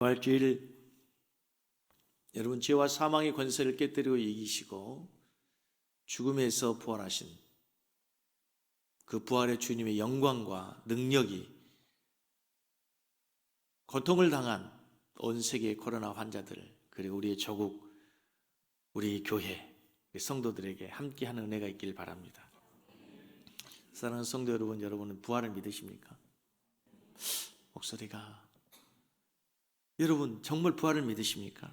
부활주일 여러분, 죄와 사망의 권세를 깨뜨리고 이기시고 죽음에서 부활하신 그 부활의 주님의 영광과 능력이 고통을 당한 온 세계의 코로나 환자들, 그리고 우리의 조국, 우리 교회 성도들에게 함께하는 은혜가 있길 바랍니다. 사랑하는 성도 여러분, 여러분은 부활을 믿으십니까? 목소리가, 여러분 정말 부활을 믿으십니까?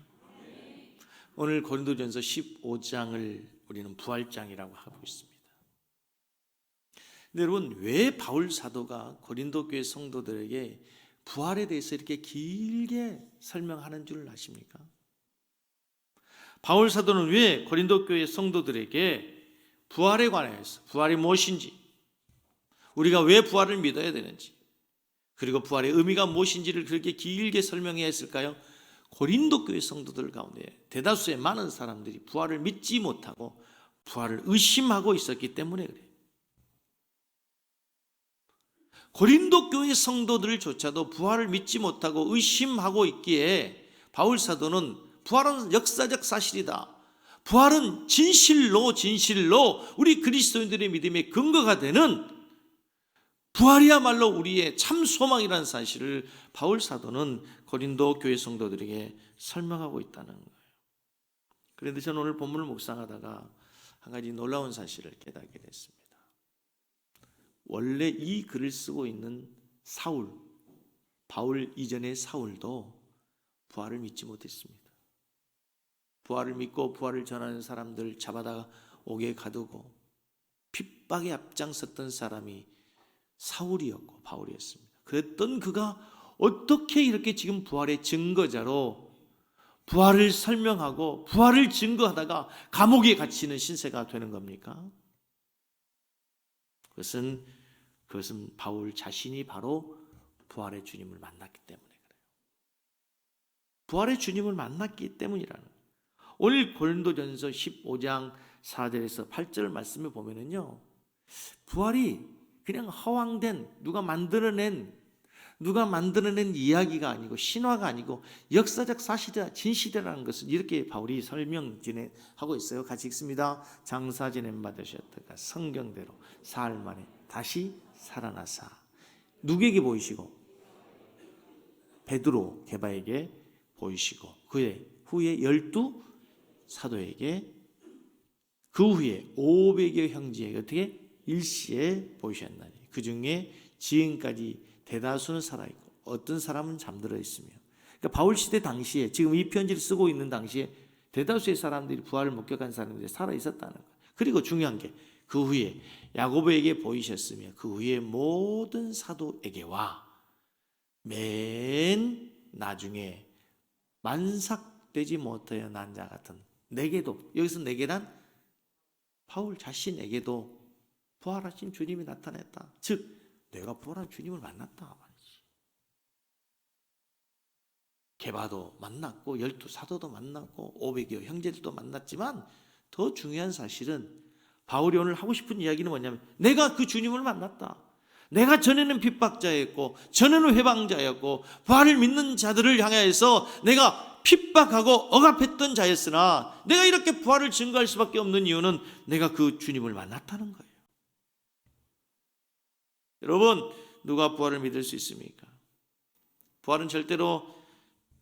오늘 고린도전서 15장을 우리는 부활장이라고 하고 있습니다. 근데 여러분, 왜 바울 사도가 고린도 교회 성도들에게 부활에 대해서 이렇게 길게 설명하는 줄 아십니까? 바울 사도는 왜 고린도 교회 성도들에게 부활에 관해서, 부활이 무엇인지, 우리가 왜 부활을 믿어야 되는지, 그리고 부활의 의미가 무엇인지를 그렇게 길게 설명해야 했을까요? 고린도 교회 성도들 가운데 대다수의 많은 사람들이 부활을 믿지 못하고 부활을 의심하고 있었기 때문에 그래요. 고린도 교회 성도들조차도 부활을 믿지 못하고 의심하고 있기에 바울 사도는 부활은 역사적 사실이다, 부활은 진실로 우리 그리스도인들의 믿음의 근거가 되는 부활이야말로 우리의 참 소망이라는 사실을 바울 사도는 고린도 교회 성도들에게 설명하고 있다는 거예요. 그런데 저는 오늘 본문을 묵상하다가 한 가지 놀라운 사실을 깨닫게 됐습니다. 원래 이 글을 쓰고 있는 사울, 바울 이전의 사울도 부활을 믿지 못했습니다. 부활을 믿고 부활을 전하는 사람들 잡아다가 옥에 가두고 핍박에 앞장섰던 사람이 사울이었고 바울이었습니다. 그랬던 그가 어떻게 이렇게 지금 부활의 증거자로 부활을 설명하고 부활을 증거하다가 감옥에 갇히는 신세가 되는 겁니까? 그것은 바울 자신이 바로 부활의 주님을 만났기 때문에 그래요. 부활의 주님을 만났기 때문이라는 거예요. 오늘 고린도전서 15장 4절에서 8절 말씀을 보면은요, 부활이 그냥 허황된 누가 만들어낸 이야기가 아니고 신화가 아니고 역사적 사실이다, 진실이라는 것을 이렇게 바울이 설명하고 있어요. 같이 읽습니다. 장사 지냄 받으셨다가 성경대로 사흘 만에 다시 살아나사 누구에게 보이시고? 베드로 게바에게 보이시고 그의 후에 12 사도에게, 그 후에 500여 형제에게 어떻게 일시에 보이셨나니 그 중에 지금까지 대다수는 살아있고 어떤 사람은 잠들어 있으며, 그러니까 바울 시대 당시에 지금 이 편지를 쓰고 있는 당시에 대다수의 사람들이 부활을 목격한 사람들이 살아있었다는 거예요. 그리고 중요한 게 그 후에 야고보에게 보이셨으며 그 후에 모든 사도에게와 맨 나중에 만삭되지 못하여 난 자 같은 내게도, 여기서 내게란 바울 자신에게도 부활하신 주님이 나타났다. 즉 내가 부활한 주님을 만났다 말이지. 게바도 만났고 12 사도도 만났고 500여 형제들도 만났지만 더 중요한 사실은 바울이 오늘 하고 싶은 이야기는 뭐냐면 내가 그 주님을 만났다. 내가 전에는 핍박자였고 전에는 회방자였고 부활을 믿는 자들을 향해서 내가 핍박하고 억압했던 자였으나 내가 이렇게 부활을 증거할 수밖에 없는 이유는 내가 그 주님을 만났다는 거예요. 여러분, 누가 부활을 믿을 수 있습니까? 부활은 절대로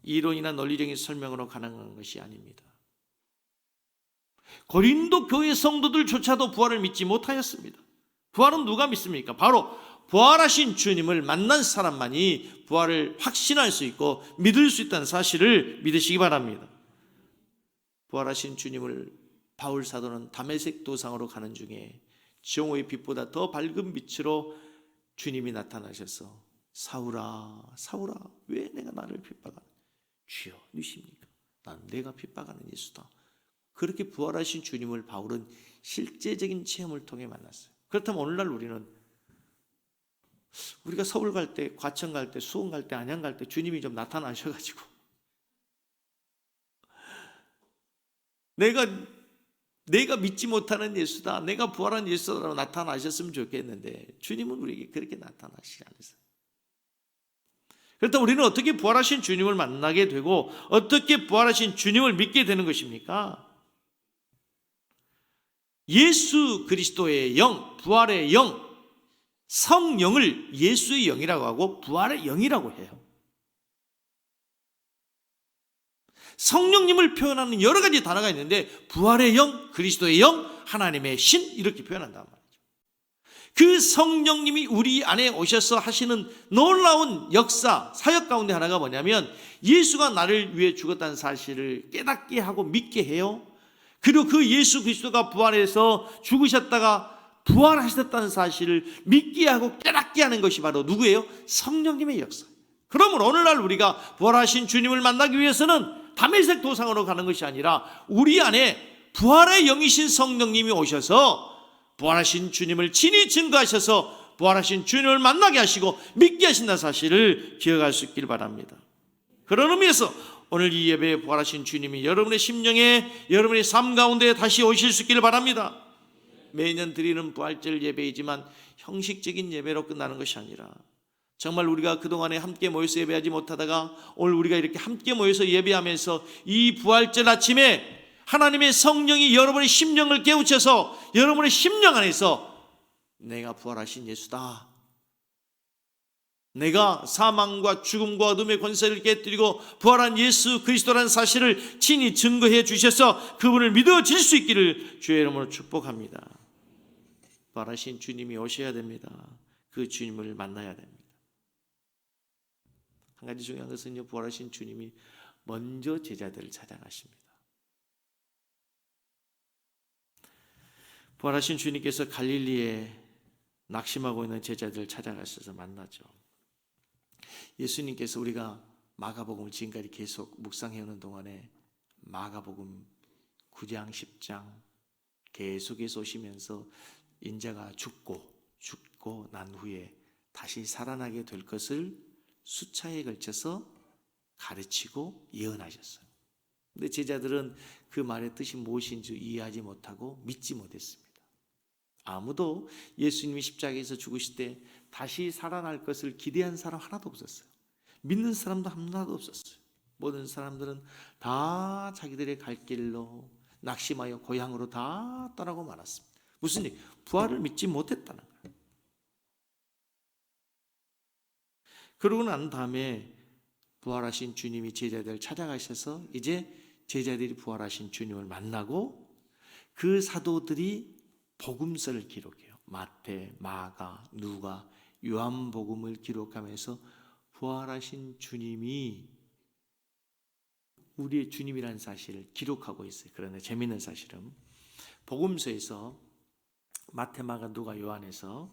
이론이나 논리적인 설명으로 가능한 것이 아닙니다. 고린도 교회 성도들조차도 부활을 믿지 못하였습니다. 부활은 누가 믿습니까? 바로 부활하신 주님을 만난 사람만이 부활을 확신할 수 있고 믿을 수 있다는 사실을 믿으시기 바랍니다. 부활하신 주님을 바울 사도는 다메섹 도상으로 가는 중에 정오의 빛보다 더 밝은 빛으로 주님이 나타나셔서 사울아 사울아 왜 내가 나를 핍박하느냐, 주여 누구십니까? 난 내가 핍박하는 예수다. 그렇게 부활하신 주님을 바울은 실제적인 체험을 통해 만났어요. 그렇다면 오늘날 우리가 서울 갈 때, 과천 갈 때, 수원 갈 때, 안양 갈 때 주님이 좀 나타나셔가지고 내가 믿지 못하는 예수다, 내가 부활한 예수다라고 나타나셨으면 좋겠는데 주님은 우리에게 그렇게 나타나시지 않으세요. 그렇다면 우리는 어떻게 부활하신 주님을 만나게 되고 어떻게 부활하신 주님을 믿게 되는 것입니까? 예수 그리스도의 영, 부활의 영, 성령을 예수의 영이라고 하고 부활의 영이라고 해요. 성령님을 표현하는 여러 가지 단어가 있는데 부활의 영, 그리스도의 영, 하나님의 신 이렇게 표현한단 말이죠. 그 성령님이 우리 안에 오셔서 하시는 놀라운 역사, 사역 가운데 하나가 뭐냐면 예수가 나를 위해 죽었다는 사실을 깨닫게 하고 믿게 해요. 그리고 그 예수 그리스도가 부활해서 죽으셨다가 부활하셨다는 사실을 믿게 하고 깨닫게 하는 것이 바로 누구예요? 성령님의 역사. 그러므로 오늘날 우리가 부활하신 주님을 만나기 위해서는 다메섹 도상으로 가는 것이 아니라 우리 안에 부활의 영이신 성령님이 오셔서 부활하신 주님을 친히 증거하셔서 부활하신 주님을 만나게 하시고 믿게 하신다는 사실을 기억할 수 있길 바랍니다. 그런 의미에서 오늘 이 예배에 부활하신 주님이 여러분의 심령에 여러분의 삶 가운데 다시 오실 수 있기를 바랍니다. 매년 드리는 부활절 예배이지만 형식적인 예배로 끝나는 것이 아니라 정말 우리가 그동안에 함께 모여서 예배하지 못하다가 오늘 우리가 이렇게 함께 모여서 예배하면서 이 부활절 아침에 하나님의 성령이 여러분의 심령을 깨우쳐서 여러분의 심령 안에서 내가 부활하신 예수다, 내가 사망과 죽음과 어둠의 권세를 깨뜨리고 부활한 예수 그리스도라는 사실을 친히 증거해 주셔서 그분을 믿어질 수 있기를 주의 이름으로 축복합니다. 부활하신 주님이 오셔야 됩니다. 그 주님을 만나야 됩니다. 한 가지 중요한 것은요, 부활하신 주님이 먼저 제자들을 찾아가십니다. 부활하신 주님께서 갈릴리에 낙심하고 있는 제자들을 찾아가셔서 만나죠. 예수님께서 우리가 마가복음을 지금까지 계속 묵상해오는 동안에 마가복음 9장 10장 계속해서 오시면서 인자가 죽고 난 후에 다시 살아나게 될 것을 수차에 걸쳐서 가르치고 예언하셨어요. 근데 제자들은 그 말의 뜻이 무엇인지 이해하지 못하고 믿지 못했습니다. 아무도 예수님이 십자가에서 죽으실 때 다시 살아날 것을 기대한 사람 하나도 없었어요. 믿는 사람도 하나도 없었어요. 모든 사람들은 다 자기들의 갈 길로 낙심하여 고향으로 다 떠나고 말았습니다. 무슨 일? 부활을 믿지 못했다는 거예요. 그러고 난 다음에 부활하신 주님이 제자들을 찾아가셔서 이제 제자들이 부활하신 주님을 만나고 그 사도들이 복음서를 기록해요. 마태, 마가, 누가, 요한복음을 기록하면서 부활하신 주님이 우리의 주님이라는 사실을 기록하고 있어요. 그런데 재미있는 사실은 복음서에서 마태, 마가, 누가, 요한에서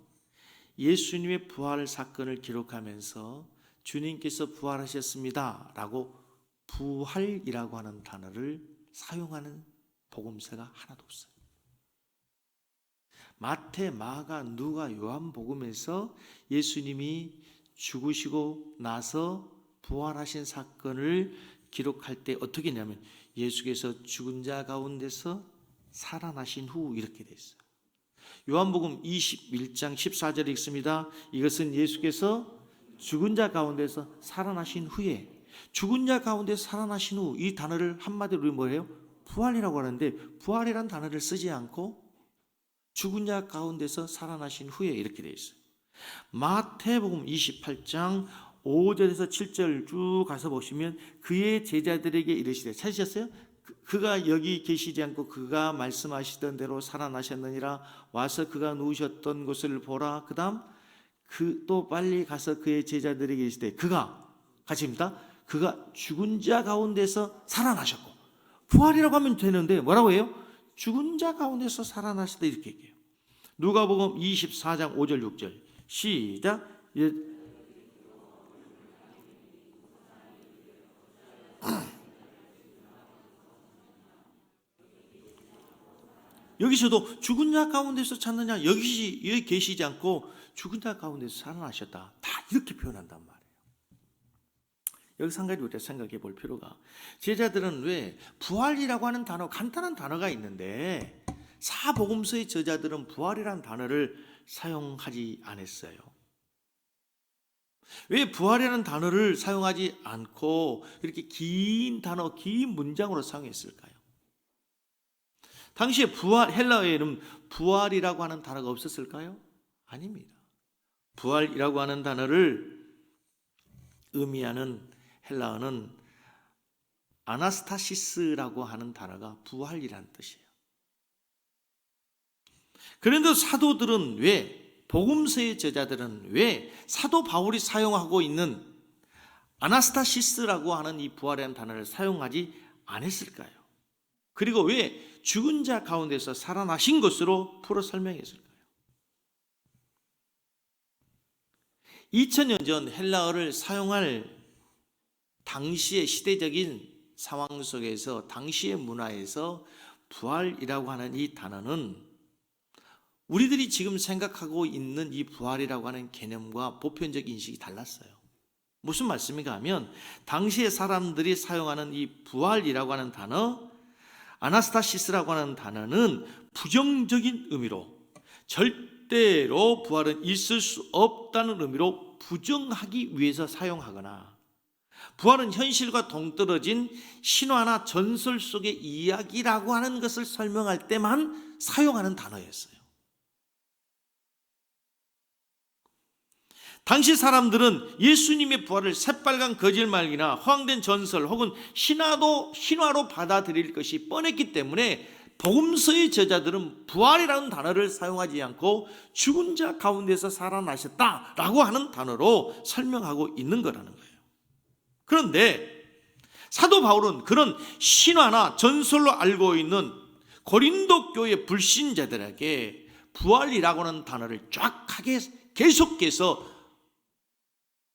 예수님의 부활 사건을 기록하면서 주님께서 부활하셨습니다 라고 부활이라고 하는 단어를 사용하는 복음서가 하나도 없어요. 마태, 마가, 누가, 요한복음에서 예수님이 죽으시고 나서 부활하신 사건을 기록할 때 어떻게 했냐면 예수께서 죽은 자 가운데서 살아나신 후 이렇게 돼 있어요. 요한복음 21장 14절에 있습니다. 이것은 예수께서 죽은 자 가운데서 살아나신 후에, 죽은 자 가운데 살아나신 후, 이 단어를 한마디로 우리 뭐예요? 부활이라고 하는데 부활이라는 단어를 쓰지 않고 죽은 자 가운데서 살아나신 후에 이렇게 되어 있어요. 마태복음 28장 5절에서 7절 쭉 가서 보시면 그의 제자들에게 이르시되, 찾으셨어요? 그가 여기 계시지 않고 그가 말씀하시던 대로 살아나셨느니라. 와서 그가 누우셨던 곳을 보라. 그 다음 또 빨리 가서 그의 제자들에게 이르시되, 그가 같이입니다. 그가 죽은 자 가운데서 살아나셨고, 부활이라고 하면 되는데 뭐라고 해요? 죽은 자 가운데서 살아나시다 이렇게 얘기해요. 누가복음 24장 5절 6절 시작. 여기서도 죽은 자 가운데서 찾느냐, 여기 계시지 않고 죽은 자 가운데서 살아나셨다, 다 이렇게 표현한단 말이에요. 여기서 한 가지 우리가 생각해 볼 필요가, 제자들은 왜 부활이라고 하는 단어, 간단한 단어가 있는데 사복음서의 저자들은 부활이라는 단어를 사용하지 않았어요. 왜 부활이라는 단어를 사용하지 않고 이렇게 긴 단어, 긴 문장으로 사용했을까요? 당시에 헬라어에는 부활이라고 하는 단어가 없었을까요? 아닙니다. 부활이라고 하는 단어를 의미하는 헬라어는 아나스타시스라고 하는 단어가 부활이라는 뜻이에요. 그런데 사도들은 왜, 복음서의 저자들은 왜 사도 바울이 사용하고 있는 아나스타시스라고 하는 이 부활이라는 단어를 사용하지 않았을까요? 그리고 왜 죽은 자 가운데서 살아나신 것으로 풀어 설명했을까요? 2000년 전 헬라어를 사용할 당시의 시대적인 상황 속에서, 당시의 문화에서 부활이라고 하는 이 단어는 우리들이 지금 생각하고 있는 이 부활이라고 하는 개념과 보편적 인식이 달랐어요. 무슨 말씀인가 하면, 당시의 사람들이 사용하는 이 부활이라고 하는 단어, 아나스타시스라고 하는 단어는 부정적인 의미로, 절대로 부활은 있을 수 없다는 의미로 부정하기 위해서 사용하거나, 부활은 현실과 동떨어진 신화나 전설 속의 이야기라고 하는 것을 설명할 때만 사용하는 단어였어요. 당시 사람들은 예수님의 부활을 새빨간 거짓말이나 허황된 전설 혹은 신화로 받아들일 것이 뻔했기 때문에 복음서의 저자들은 부활이라는 단어를 사용하지 않고 죽은 자 가운데서 살아나셨다라고 하는 단어로 설명하고 있는 거라는 거예요. 그런데 사도 바울은 그런 신화나 전설로 알고 있는 고린도 교회 불신자들에게 부활이라고 하는 단어를 쫙하게 계속해서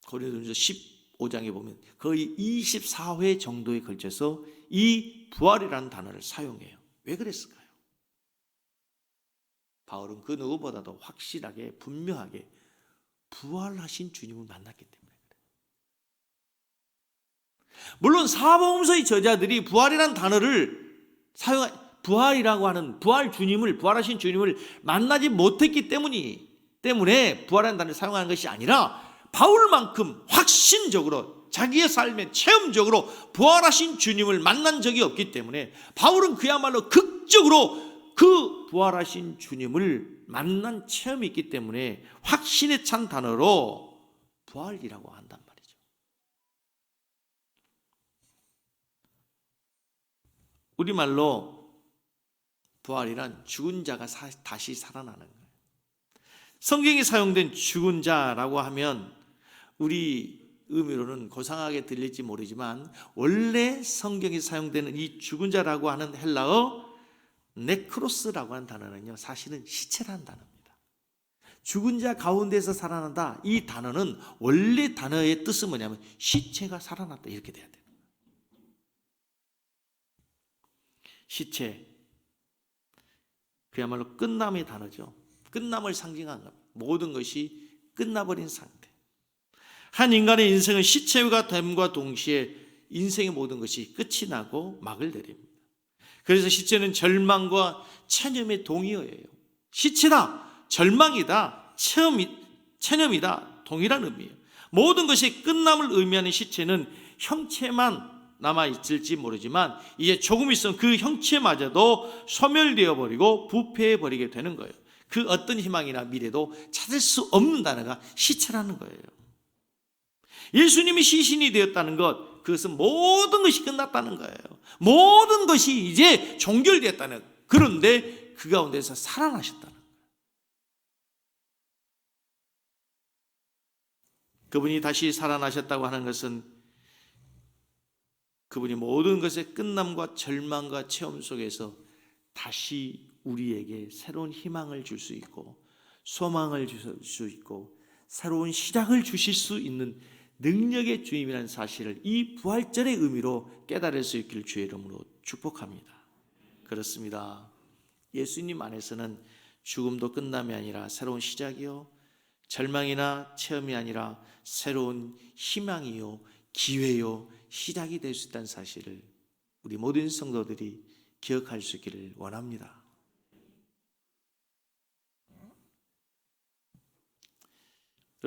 고린도전서 15장에 보면 거의 24회 정도에 걸쳐서 이 부활이라는 단어를 사용해요. 왜 그랬을까요? 바울은 그 누구보다도 확실하게 분명하게 부활하신 주님을 만났기 때문에 그래요. 물론 사복음서의 저자들이 부활이라는 단어를 부활이라고 하는 부활하신 주님을 만나지 못했기 때문에 부활이라는 단어를 사용하는 것이 아니라, 바울만큼 확신적으로 자기의 삶에 체험적으로 부활하신 주님을 만난 적이 없기 때문에 바울은 그야말로 극적으로 그 부활하신 주님을 만난 체험이 있기 때문에 확신에 찬 단어로 부활이라고 한단 말이죠. 우리말로 부활이란 죽은 자가 다시 살아나는 거예요. 성경에 사용된 죽은 자라고 하면 우리 의미로는 고상하게 들릴지 모르지만, 원래 성경에 사용되는 이 죽은 자라고 하는 헬라어 네크로스라고 하는 단어는요, 사실은 시체라는 단어입니다. 죽은 자 가운데서 살아난다, 이 단어는 원래 단어의 뜻은 뭐냐면 시체가 살아났다, 이렇게 돼야 돼요. 시체, 그야말로 끝남의 단어죠. 끝남을 상징하는 겁니다. 모든 것이 끝나버린 상태. 한 인간의 인생은 시체가 됨과 동시에 인생의 모든 것이 끝이 나고 막을 내립니다. 그래서 시체는 절망과 체념의 동의어예요. 시체다, 절망이다, 체념이다, 동일한 의미예요. 모든 것이 끝남을 의미하는 시체는 형체만 남아있을지 모르지만 이제 조금 있으면 그 형체마저도 소멸되어 버리고 부패해 버리게 되는 거예요. 그 어떤 희망이나 미래도 찾을 수 없는 단어가 시체라는 거예요. 예수님이 시신이 되었다는 것, 그것은 모든 것이 끝났다는 거예요. 모든 것이 이제 종결되었다는 거예요. 그런데 그 가운데서 살아나셨다는 거예요. 그분이 다시 살아나셨다고 하는 것은 그분이 모든 것의 끝남과 절망과 체험 속에서 다시 우리에게 새로운 희망을 줄 수 있고, 소망을 줄 수 있고, 새로운 시작을 주실 수 있는 능력의 주님이라는 사실을 이 부활절의 의미로 깨달을 수 있기를 주의 이름으로 축복합니다. 그렇습니다. 예수님 안에서는 죽음도 끝남이 아니라 새로운 시작이요, 절망이나 체험이 아니라 새로운 희망이요, 기회요, 시작이 될 수 있다는 사실을 우리 모든 성도들이 기억할 수 있기를 원합니다.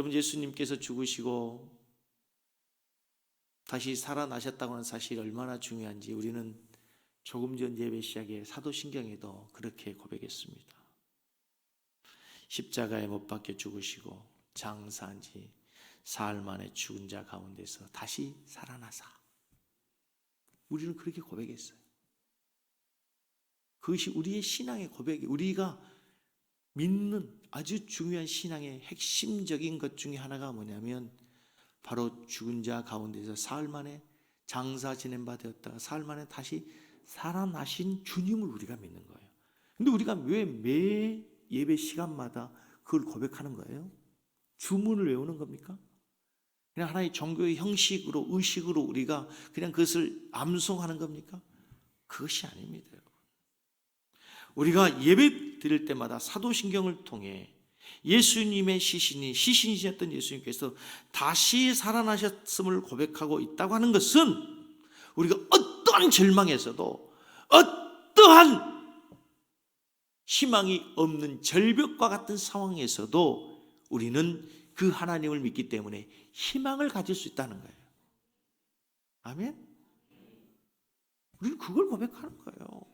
여러분, 예수님께서 죽으시고 다시 살아나셨다고 하는 사실이 얼마나 중요한지 우리는 조금 전 예배 시작에 사도신경에도 그렇게 고백했습니다. 십자가에 못 박혀 죽으시고 장사한 지 사흘 만에 죽은 자 가운데서 다시 살아나사. 우리는 그렇게 고백했어요. 그것이 우리의 신앙의 고백이, 우리가 믿는 아주 중요한 신앙의 핵심적인 것 중에 하나가 뭐냐면 바로 죽은 자 가운데서 사흘 만에 장사 지낸 바 되었다가 사흘 만에 다시 살아나신 주님을 우리가 믿는 거예요. 근데 우리가 왜 매 예배 시간마다 그걸 고백하는 거예요? 주문을 외우는 겁니까? 그냥 하나의 종교의 형식으로, 의식으로 우리가 그냥 그것을 암송하는 겁니까? 그것이 아닙니다, 여러분. 우리가 예배 드릴 때마다 사도신경을 통해 예수님의 시신이셨던 예수님께서 다시 살아나셨음을 고백하고 있다고 하는 것은 우리가 어떠한 절망에서도, 어떠한 희망이 없는 절벽과 같은 상황에서도 우리는 그 하나님을 믿기 때문에 희망을 가질 수 있다는 거예요. 아멘? 우리는 그걸 고백하는 거예요.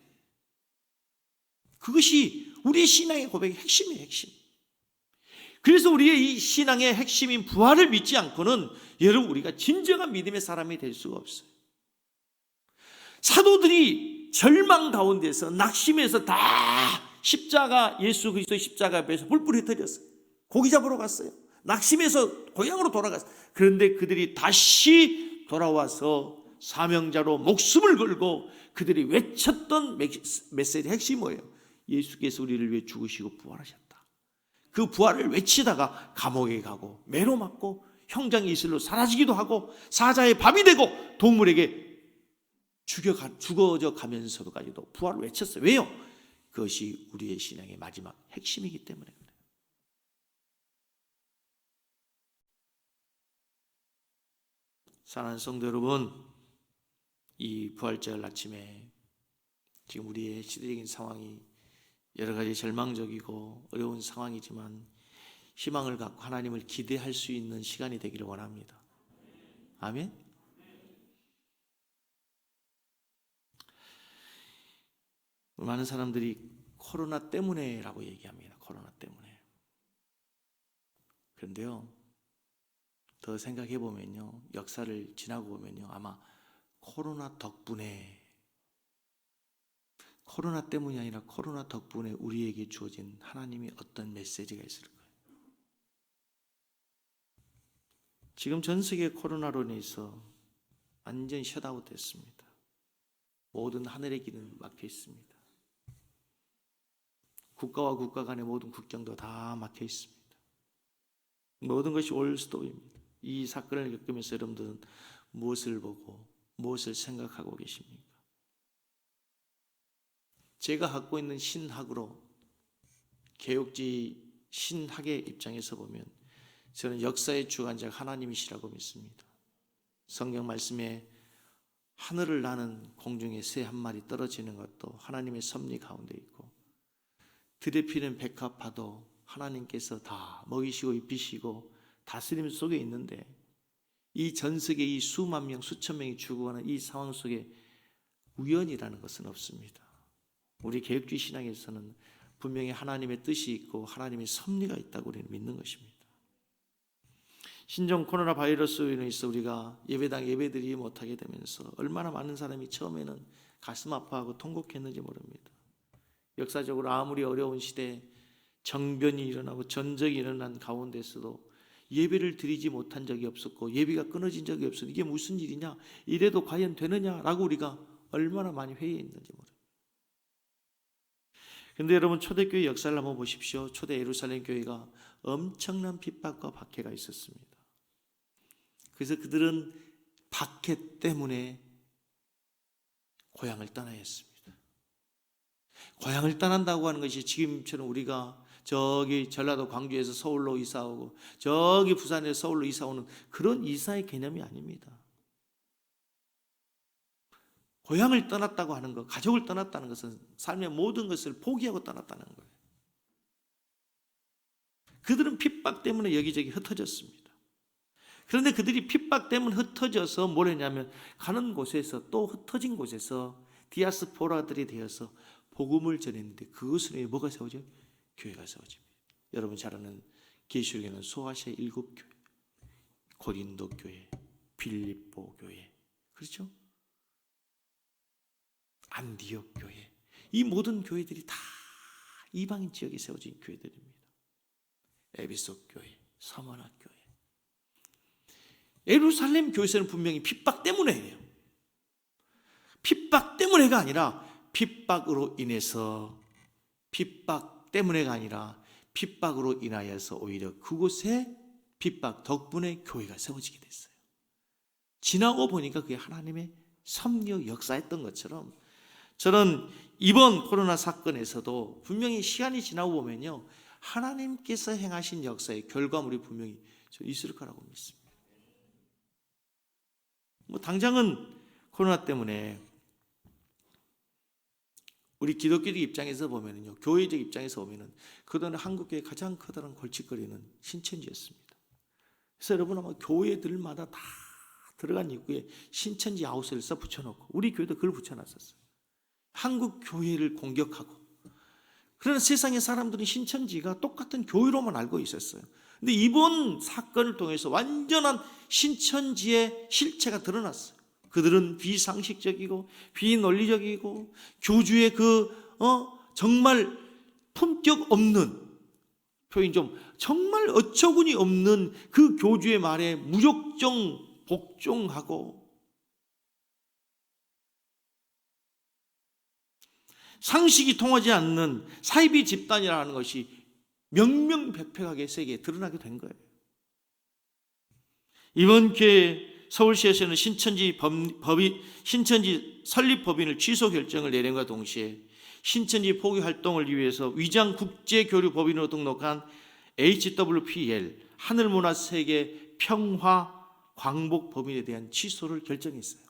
그것이 우리의 신앙의 고백의 핵심이에요, 핵심. 그래서 우리의 이 신앙의 핵심인 부활을 믿지 않고는 여러분 우리가 진정한 믿음의 사람이 될 수가 없어요. 사도들이 절망 가운데서 낙심해서 다 십자가, 예수 그리스도의 십자가 앞에서 뿔뿔이 흩어졌어요. 고기 잡으러 갔어요. 낙심해서 고향으로 돌아갔어요. 그런데 그들이 다시 돌아와서 사명자로 목숨을 걸고 그들이 외쳤던 메시지의 핵심이 뭐예요? 예수께서 우리를 위해 죽으시고 부활하셨다. 그 부활을 외치다가 감옥에 가고 매로 맞고 형장의 이슬로 사라지기도 하고 사자의 밥이 되고 동물에게 죽어져 가면서도까지도 부활을 외쳤어요. 왜요? 그것이 우리의 신앙의 마지막 핵심이기 때문에 그래요. 사랑하는 성도 여러분, 이 부활절 아침에 지금 우리의 시대적인 상황이 여러 가지 절망적이고 어려운 상황이지만 희망을 갖고 하나님을 기대할 수 있는 시간이 되기를 원합니다. 아멘? 많은 사람들이 코로나 때문에라고 얘기합니다. 코로나 때문에. 그런데요, 더 생각해 보면요, 역사를 지나고 보면요, 아마 코로나 덕분에, 코로나 때문이 아니라 코로나 덕분에 우리에게 주어진 하나님의 어떤 메시지가 있을 거예요. 지금 전 세계 코로나로 인해서 완전히 셧아웃 됐습니다. 모든 하늘의 길은 막혀 있습니다. 국가와 국가 간의 모든 국경도 다 막혀 있습니다. 모든 것이 올스톱입니다. 이 사건을 겪으면서 여러분들은 무엇을 보고 무엇을 생각하고 계십니까? 제가 갖고 있는 신학으로, 개혁주의 신학의 입장에서 보면 저는 역사의 주관자 하나님이시라고 믿습니다. 성경 말씀에 하늘을 나는 공중에 새 한 마리 떨어지는 것도 하나님의 섭리 가운데 있고, 들에 피는 백합화도 하나님께서 다 먹이시고 입히시고 다스림 속에 있는데, 이 전 세계 이 수만 명 수천 명이 죽어가는 이 상황 속에 우연이라는 것은 없습니다. 우리 개혁주의 신앙에서는 분명히 하나님의 뜻이 있고 하나님의 섭리가 있다고 우리는 믿는 것입니다. 신종 코로나 바이러스로 인해서 우리가 예배당 예배드리지 못하게 되면서 얼마나 많은 사람이 처음에는 가슴 아파하고 통곡했는지 모릅니다. 역사적으로 아무리 어려운 시대에 정변이 일어나고 전쟁이 일어난 가운데서도 예배를 드리지 못한 적이 없었고 예배가 끊어진 적이 없었고, 이게 무슨 일이냐, 이래도 과연 되느냐라고 우리가 얼마나 많이 회의했는지 모릅니다. 그런데 여러분, 초대교회 역사를 한번 보십시오. 초대 예루살렘 교회가 엄청난 핍박과 박해가 있었습니다. 그래서 그들은 박해 때문에 고향을 떠나야 했습니다. 고향을 떠난다고 하는 것이 지금처럼 우리가 저기 전라도 광주에서 서울로 이사오고 저기 부산에서 서울로 이사오는 그런 이사의 개념이 아닙니다. 고향을 떠났다고 하는 것, 가족을 떠났다는 것은 삶의 모든 것을 포기하고 떠났다는 거예요. 그들은 핍박 때문에 여기저기 흩어졌습니다. 그런데 그들이 핍박 때문에 흩어져서 뭘 했냐면 가는 곳에서 또 흩어진 곳에서 디아스포라들이 되어서 복음을 전했는데 그것으로 뭐가 세워져요? 교회가 세워집니다. 여러분 잘 아는 계시록에는 소아시아 7교회, 고린도 교회, 빌립보 교회, 그렇죠? 안디옥 교회, 이 모든 교회들이 다 이방인 지역에 세워진 교회들입니다. 에베소 교회, 서머나 교회. 예루살렘 교회에서는 분명히 핍박 때문에 해요. 핍박 때문에가 아니라 핍박으로 인해서, 핍박 때문에가 아니라 핍박으로 인하여서 오히려 그곳에 핍박 덕분에 교회가 세워지게 됐어요. 지나고 보니까 그게 하나님의 섭리 역사였던 것처럼 저는 이번 코로나 사건에서도 분명히 시간이 지나고 보면요, 하나님께서 행하신 역사의 결과물이 분명히 있을 거라고 믿습니다. 당장은 코로나 때문에 우리 기독교적 입장에서 보면요, 교회적 입장에서 보면은 그동안 한국교회의 가장 커다란 골칫거리는 신천지였습니다. 그래서 여러분 아마 교회들마다 다 들어간 입구에 신천지 아웃을 써 붙여놓고 우리 교회도 그걸 붙여놨었어요. 한국 교회를 공격하고. 그러나 세상의 사람들은 신천지가 똑같은 교회로만 알고 있었어요. 근데 이번 사건을 통해서 완전한 신천지의 실체가 드러났어요. 그들은 비상식적이고 비논리적이고 교주의 정말 품격 없는 표현 좀 정말 어처구니 없는 그 교주의 말에 무조건 복종하고 상식이 통하지 않는 사이비 집단이라는 것이 명명백백하게 세계에 드러나게 된 거예요. 이번 기회에 서울시에서는 신천지 설립 법인을 취소 결정을 내린과 동시에 신천지 포교 활동을 위해서 위장 국제교류 법인으로 등록한 HWPL 하늘문화세계 평화 광복 법인에 대한 취소를 결정했어요.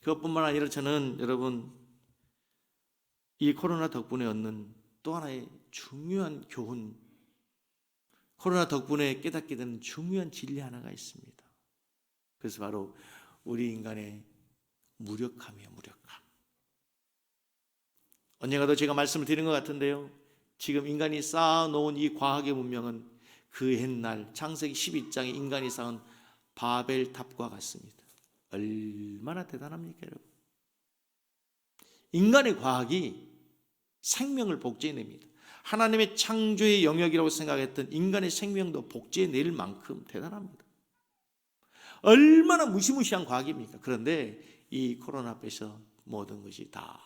그것뿐만 아니라 저는 여러분 이 코로나 덕분에 얻는 또 하나의 중요한 교훈, 코로나 덕분에 깨닫게 되는 중요한 진리 하나가 있습니다. 그래서 바로 우리 인간의 무력함이에요. 무력함. 언젠가도 제가 말씀을 드린 것 같은데요, 지금 인간이 쌓아놓은 이 과학의 문명은 그 옛날 창세기 12장에 인간이 쌓은 바벨탑과 같습니다. 얼마나 대단합니까 여러분? 인간의 과학이 생명을 복제해냅니다. 하나님의 창조의 영역이라고 생각했던 인간의 생명도 복제해낼 만큼 대단합니다. 얼마나 무시무시한 과학입니까? 그런데 이 코로나 앞에서 모든 것이 다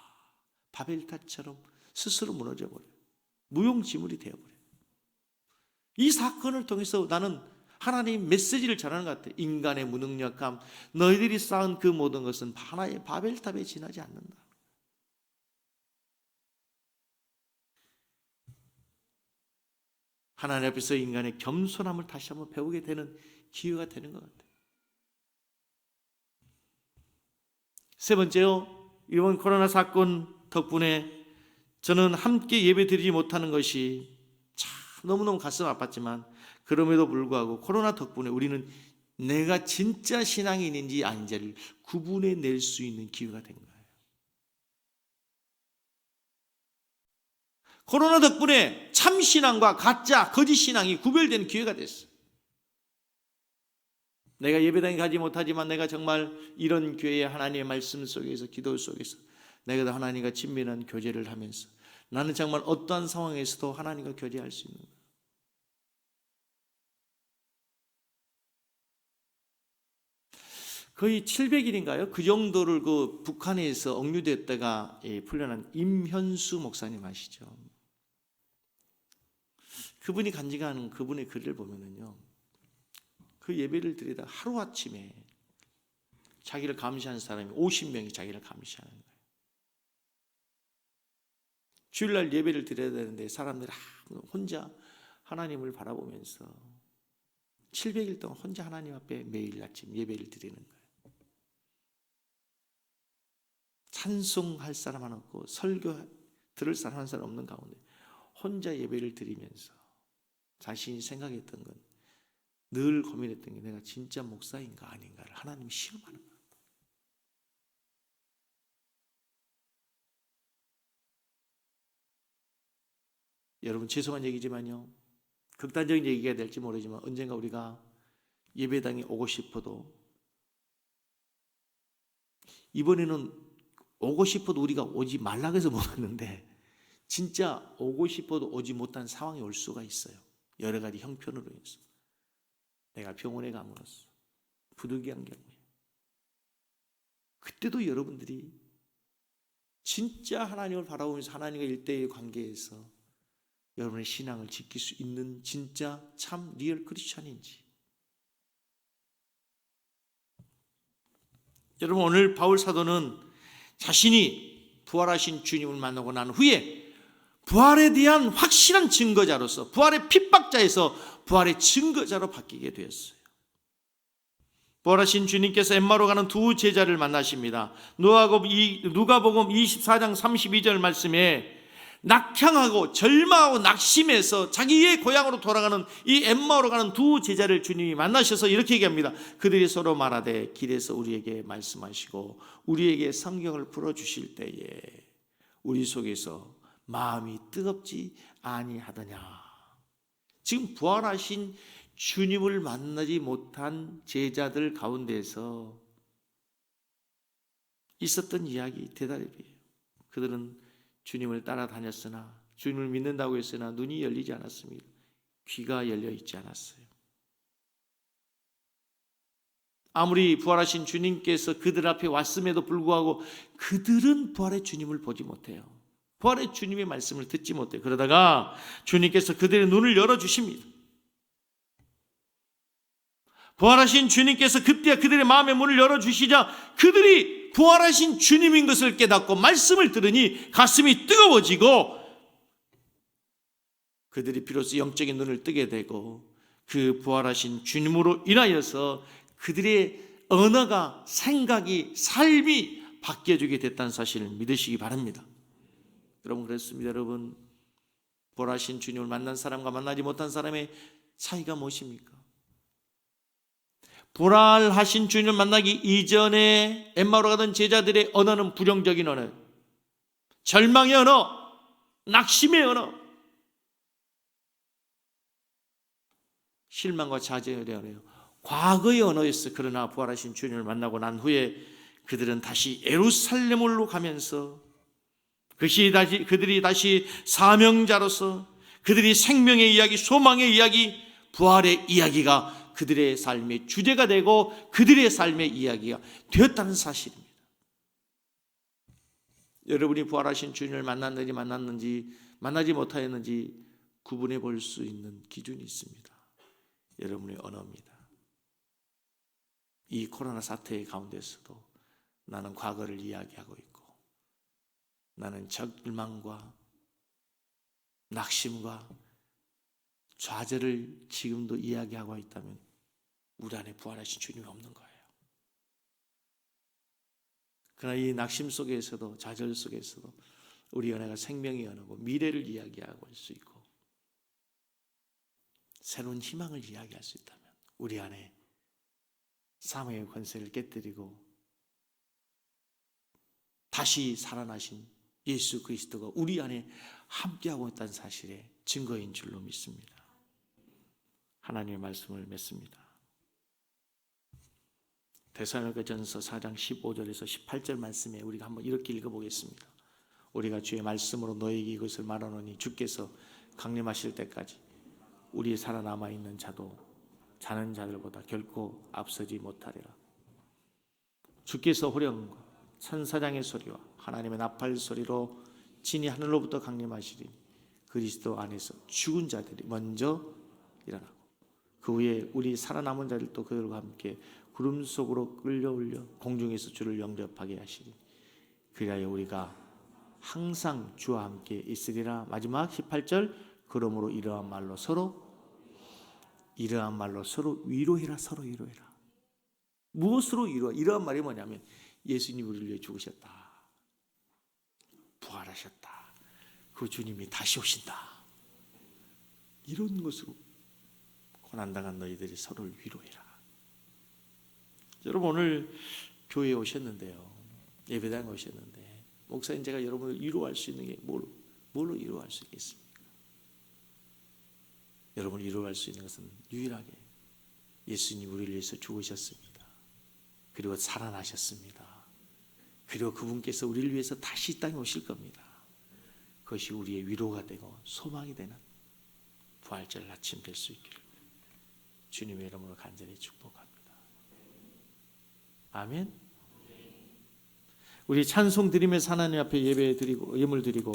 바벨탑처럼 스스로 무너져버려요. 무용지물이 되어버려요. 이 사건을 통해서 나는 하나님 메시지를 전하는 것 같아요. 인간의 무능력함, 너희들이 쌓은 그 모든 것은 하나의 바벨탑에 지나지 않는다. 하나님 앞에서 인간의 겸손함을 다시 한번 배우게 되는 기회가 되는 것 같아요. 세 번째요, 이번 코로나 사건 덕분에 저는 함께 예배 드리지 못하는 것이 참 너무너무 가슴 아팠지만 그럼에도 불구하고 코로나 덕분에 우리는 내가 진짜 신앙인인지 아닌지를 구분해낼 수 있는 기회가 된 거예요. 코로나 덕분에 참신앙과 가짜 거짓신앙이 구별되는 기회가 됐어요. 내가 예배당에 가지 못하지만 내가 정말 이런 교회의 하나님의 말씀 속에서, 기도 속에서 내가 하나님과 친밀한 교제를 하면서 나는 정말 어떠한 상황에서도 하나님과 교제할 수 있는 거예요. 거의 700일인가요? 그 정도를 그 북한에서 억류됐다가 풀려난 임현수 목사님 아시죠? 그분이 간직하는 그분의 글을 보면은요, 그 예배를 드리다 하루아침에 자기를 감시하는 사람이 50명이 자기를 감시하는 거예요. 주일날 예배를 드려야 되는데 사람들이 혼자 하나님을 바라보면서 700일 동안 혼자 하나님 앞에 매일 아침 예배를 드리는 거예요. 찬송할 사람 하나 없고 설교 들을 사람 한 사람 없는 가운데 혼자 예배를 드리면서 자신이 생각했던 건, 늘 고민했던 게 내가 진짜 목사인가 아닌가를 하나님이 시험하는 거예요. 여러분, 죄송한 얘기지만요, 극단적인 얘기가 될지 모르지만 언젠가 우리가 예배당에 오고 싶어도, 이번에는 오고 싶어도 우리가 오지 말라고 해서 못 왔는데 진짜 오고 싶어도 오지 못한 상황이 올 수가 있어요. 여러 가지 형편으로 인해서. 내가 병원에 감으로써 부득이한 경우에, 그때도 여러분들이 진짜 하나님을 바라보면서 하나님과 일대의 관계에서 여러분의 신앙을 지킬 수 있는 진짜 참 리얼 크리스찬인지. 여러분, 오늘 바울 사도는 자신이 부활하신 주님을 만나고 난 후에 부활에 대한 확실한 증거자로서, 부활의 핍박자에서 부활의 증거자로 바뀌게 되었어요. 부활하신 주님께서 엠마오로 가는 두 제자를 만나십니다. 누가복음 24장 32절 말씀에 낙향하고 절망하고 낙심해서 자기의 고향으로 돌아가는 이 엠마오로 가는 두 제자를 주님이 만나셔서 이렇게 얘기합니다. 그들이 서로 말하되 길에서 우리에게 말씀하시고 우리에게 성경을 풀어주실 때에 우리 속에서 마음이 뜨겁지 아니하더냐. 지금 부활하신 주님을 만나지 못한 제자들 가운데서 있었던 이야기, 대답이에요. 그들은 주님을 따라다녔으나, 주님을 믿는다고 했으나 눈이 열리지 않았습니다. 귀가 열려 있지 않았어요. 아무리 부활하신 주님께서 그들 앞에 왔음에도 불구하고 그들은 부활의 주님을 보지 못해요. 부활의 주님의 말씀을 듣지 못해요. 그러다가 주님께서 그들의 눈을 열어주십니다. 부활하신 주님께서 그때 그들의 마음의 문을 열어주시자 그들이 부활하신 주님인 것을 깨닫고 말씀을 들으니 가슴이 뜨거워지고, 그들이 비로소 영적인 눈을 뜨게 되고 그 부활하신 주님으로 인하여서 그들의 언어가, 생각이, 삶이 바뀌어지게 됐다는 사실을 믿으시기 바랍니다. 여러분, 그렇습니다. 여러분, 부활하신 주님을 만난 사람과 만나지 못한 사람의 차이가 무엇입니까? 부활하신 주님을 만나기 이전에 엠마오로 가던 제자들의 언어는 부정적인 언어, 절망의 언어, 낙심의 언어, 실망과 좌절의 언어예요. 과거의 언어였어요. 그러나 부활하신 주님을 만나고 난 후에 그들은 다시 예루살렘으로 가면서 그들이 다시 사명자로서 그들이 생명의 이야기, 소망의 이야기, 부활의 이야기가 그들의 삶의 주제가 되고 그들의 삶의 이야기가 되었다는 사실입니다. 여러분이 부활하신 주님을 만났는지 만나지 못하였는지 구분해 볼 수 있는 기준이 있습니다. 여러분의 언어입니다. 이 코로나 사태의 가운데서도 나는 과거를 이야기하고 있고, 나는 절망과 낙심과 좌절을 지금도 이야기하고 있다면 우리 안에 부활하신 주님이 없는 거예요. 그러나 이 낙심 속에서도, 좌절 속에서도 우리 연애가 생명의 연애고 미래를 이야기하고 할 수 있고 새로운 희망을 이야기할 수 있다면 우리 안에 사망의 권세를 깨뜨리고 다시 살아나신 예수 그리스도가 우리 안에 함께하고 있다는 사실의 증거인 줄로 믿습니다. 하나님의 말씀을 맺습니다. 데살로니가전서 4장 15절에서 18절 말씀에 우리가 한번 이렇게 읽어보겠습니다. 우리가 주의 말씀으로 너에게 이것을 말하노니 주께서 강림하실 때까지 우리 살아남아 있는 자도 자는 자들보다 결코 앞서지 못하리라. 주께서 호령과 천사장의 소리와 하나님의 나팔 소리로 진이 하늘로부터 강림하시리니 그리스도 안에서 죽은 자들이 먼저 일어나고 그 후에 우리 살아남은 자들도 그들과 함께 구름 속으로 끌려올려 공중에서 주를 영접하게 하시리니 그리하여 우리가 항상 주와 함께 있으리라. 마지막 18절, 그러므로 이러한 말로 서로 위로해라. 서로 위로해라. 무엇으로 위로해? 이러한 말이 뭐냐면 예수님이 우리를 위해 죽으셨다, 부활하셨다, 그 주님이 다시 오신다. 이런 것으로 고난당한 너희들이 서로를 위로해라. 여러분 오늘 교회에 오셨는데요, 예배당에 오셨는데 목사님 제가 여러분을 위로할 수 있는 게 뭘로 위로할 수 있겠습니까? 여러분을 위로할 수 있는 것은 유일하게 예수님 우리를 위해서 죽으셨습니다. 그리고 살아나셨습니다. 그리고 그분께서 우리를 위해서 다시 이 땅에 오실 겁니다. 그것이 우리의 위로가 되고 소망이 되는 부활절 아침 될 수 있기를 주님의 이름으로 간절히 축복합니다. 아멘. 우리 찬송 드리면서 하나님 앞에 예배 드리고 예물 드리고